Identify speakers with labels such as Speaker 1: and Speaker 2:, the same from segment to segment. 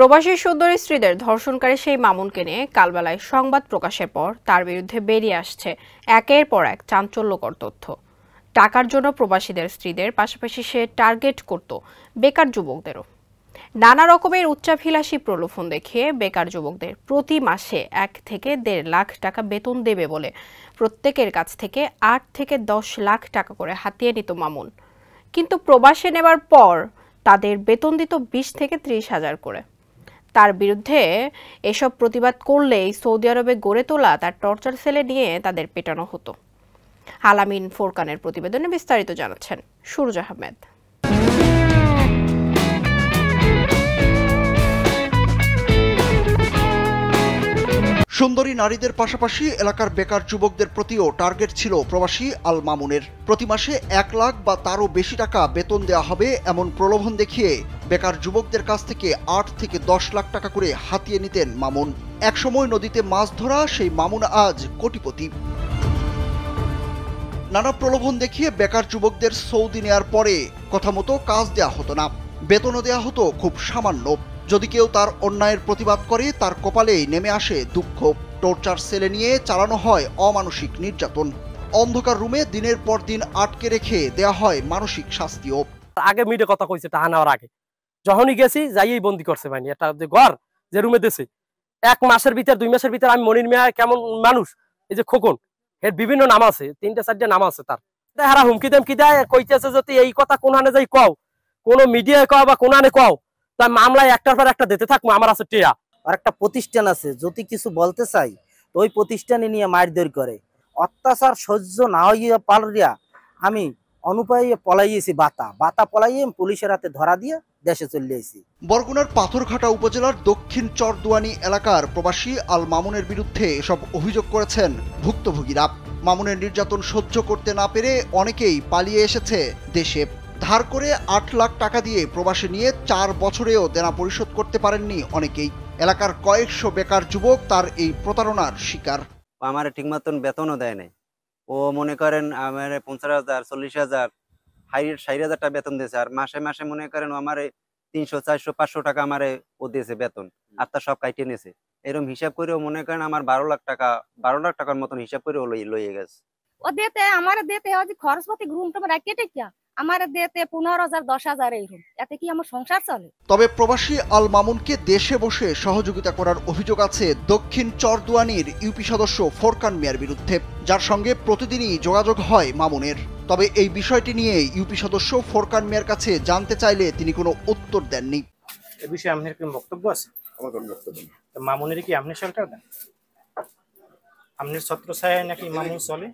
Speaker 1: প্রবাসী সুন্দরী স্ত্রীদের ধর্ষণকারী সেই মামুনকে নিয়ে কালবেলায় সংবাদ প্রকাশের পর তার বিরুদ্ধে বেরিয়ে আসছে একের পর এক চাঞ্চল্যকর তথ্য। টাকার জন্য প্রবাসীদের স্ত্রীদের পাশাপাশি সে টার্গেট করত বেকার যুবকদেরও। নানা রকমের উচ্চাভিলাষী প্রলোভন দেখিয়ে বেকার যুবকদের প্রতি মাসে 1 থেকে 1.5 লাখ টাকা বেতন দেবে বলে প্রত্যেকের কাছ থেকে 8 থেকে 10 লাখ টাকা করে হাতিয়ে নিত মামুন। কিন্তু প্রবাসে নেবার পর তাদের বেতন দিত 20 থেকে 30 হাজার করে। তার বিরুদ্ধে এসব প্রতিবাদ করলেই সৌদি আরবে গড়ে তোলা তার টর্চার সেলে নিয়ে তাদের পেটানো হতো। আলামিন ফোরকানের প্রতিবেদনে বিস্তারিত জানাচ্ছেন সুরজ আহমেদ।
Speaker 2: সুন্দরী নারীদের পাশাপাশি এলাকার বেকার যুবকদের প্রতিও টার্গেট ছিল প্রবাসী আল মামুনের। প্রতি মাসে 1 লাখ বা তারও বেশি টাকা বেতন দেওয়া হবে এমন প্রলোভন দেখিয়ে বেকার যুবকদের কাছ থেকে 8 থেকে 10 লাখ টাকা করে হাতিয়ে নিতেন মামুন। একসময় নদীতে মাছ ধরা সেই মামুন আজ কোটিপতি। নানা প্রলোভন দেখিয়ে বেকার যুবকদের সৌদি নেয়ার পরে কথা মতো কাজ দেওয়া হতো না, বেতনও দেওয়া হতো খুব সামান্য। যদি কেউ তার অন্যায়ের প্রতিবাদ করে তার কপালেই নেমে আসে দুঃখ। টর্চার সেলে নিয়ে চালানো হয় অমানসিক নির্যাতন। অন্ধকার রুমে দিনের পর দিন আটকে রেখে দেয়া হয় মানসিক শাস্তিও।
Speaker 3: আগে মিডে কথা কইছে টাকা নেওয়ার আগে, যখনই গেছি যাইয়েই বন্দি করছে ভাই। এটা যে ঘর যে রুমে দিয়েছে 1 মাসের ভিতর 2 মাসের ভিতর আমি মনির মিয়া কেমন মানুষ, এই যে খোকন এর বিভিন্ন নাম আছে, 3-4টা নাম আছে তার। হারা হুমকি দেম কি দেয় কইতেছে যদি এই কথা কোনানে যাই কও, কোনো মিডিয়ায় কও বা কোনানে কও, তাই মামলায় একটার পর একটা দিতে থাকবো। আমার আছে টিয়া।
Speaker 4: আর একটা প্রতিষ্ঠান আছে, যদি কিছু বলতে চাই তো ওই প্রতিষ্ঠানে নিয়ে মারধর করে। অত্যাচার সহ্য না হইয়া পালরিয়া আমি অনুপায়ে পলাইয়েছি, বাতা পলাইয়ে পুলিশের হাতে ধরা দিয়ে দেশে চলে এসেছি।
Speaker 2: বরগুনার পাথরঘাটা উপজেলার দক্ষিণ চরদুয়ানি এলাকার প্রবাসী আল মামুনের বিরুদ্ধে এসব অভিযোগ করেছেন ভুক্তভোগীরা। মামুনের নির্যাতন সহ্য করতে না পেরে অনেকেই পালিয়ে এসেছে দেশে। ধার করে 8 লাখ টাকা দিয়ে প্রবাসে নিয়ে 4 বছরেও দেনা পরিশোধ করতে পারেননি অনেকেই। এলাকার কয়েকশো বেকার যুবক তার এই প্রতারণার শিকার।
Speaker 5: আমার ঠিক মতন বেতনও দেয় নাই। ও মনে করেন আমার 50,000 40,000 60,000 টাকা বেতন দিয়েছে। আর মাসে মাসে মনে করেন আমার 300 400 500 টাকা আমার ও দিয়েছে বেতন, আর তার সব কাটিয়ে নিয়েছে। এরকম হিসাব করেও মনে করেন আমার 12 লাখ টাকার মতন হিসাব করে লইয়ে গেছে।
Speaker 6: ও দিতে আমার দিতে খরচপাতি ঘুম তোমার কেটে কি আমার দিতে 15,000 10,000 এইরকম, এতে কি আমার সংসার চলে?
Speaker 2: তবে প্রবাসী আল মামুনকে দেশে বসে সহযোগিতা করার অভিযোগ আছে দক্ষিণ চরদুয়ানির ইউপি সদস্য ফোরকান মিয়ার বিরুদ্ধে, যার সঙ্গে প্রতিদিনই যোগাযোগ হয় মামুনের। তবে এই বিষয়টি নিয়ে ইউপি সদস্য ফোরকান মিয়ার কাছে জানতে চাইলে তিনি কোনো উত্তর দেননি।
Speaker 7: এই বিষয়ে আপনার কি বক্তব্য আছে? আমার কোনো বক্তব্য নেই। মামুনের কি আপনি সরকার দেন? আপনার ছত্র ছায় নাকি মামুন চলে?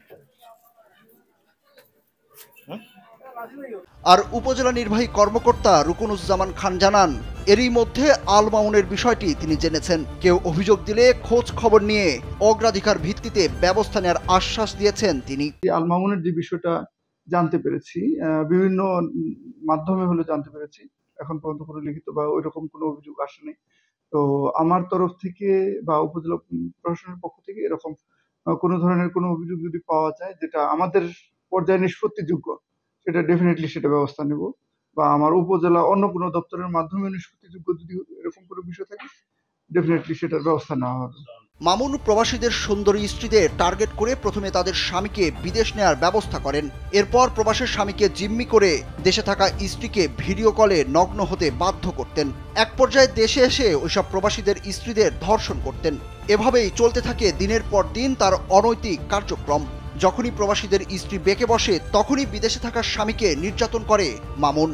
Speaker 2: আর উপজেলা নির্বাহী কর্মকর্তা রুকনুজ্জামান খান জানান, এরই মধ্যে আল মামুনের বিষয়টি তিনি জেনেছেন। কেউ অভিযোগ দিলে খোঁজ খবর নিয়ে অগ্রাধিকার ভিত্তিতে ব্যবস্থা নেওয়ার আশ্বাস দিয়েছেন তিনি।
Speaker 8: আল মামুনের যে বিষয়টা জানতে পেরেছি, বিভিন্ন মাধ্যমে হলে জানতে পেরেছি, এখন পর্যন্ত কোনো লিখিত বা ওইরকম কোনো অভিযোগ আসেনি। তো আমার তরফ থেকে বা উপজেলা প্রশাসনের পক্ষ থেকে এরকম কোনো ধরনের কোনো অভিযোগ যদি পাওয়া যায় যেটা আমাদের পর্যায়ে নিষ্পত্তিযোগ্য, সেটা ডেফিনেটলি সেটা ব্যবস্থা নেব। বা আমার উপজেলা অন্য কোনো দপ্তরের মাধ্যমে নিষ্পত্তিযোগ্য যদি এরকম কোনো বিষয় থাকে, ডেফিনেটলি সেটার ব্যবস্থা নেওয়া হবে।
Speaker 2: মামুন প্রবাসীদের সুন্দরী স্ত্রীদের টার্গেট করে প্রথমে তাদের স্বামীকে বিদেশ নেয়ার ব্যবস্থা করেন। এরপর প্রবাসের স্বামীকে জিম্মি করে দেশে থাকা স্ত্রীকে ভিডিও কলে নগ্ন হতে বাধ্য করতেন। এক পর্যায়ে দেশে এসে ওইসব প্রবাসীদের স্ত্রীদের ধর্ষণ করতেন। এভাবেই চলতে থাকে দিনের পর দিন তার অনৈতিক কার্যক্রম। যখনই প্রবাসীদের স্ত্রী বেঁকে বসে তখনই বিদেশে থাকা স্বামীকে নির্যাতন করে মামুন।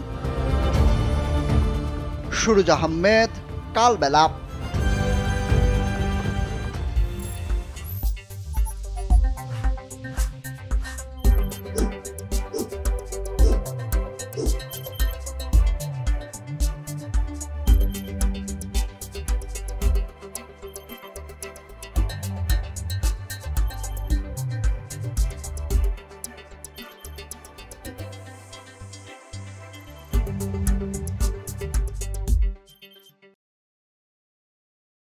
Speaker 2: সুরজ আহমেদ, কালবেলা।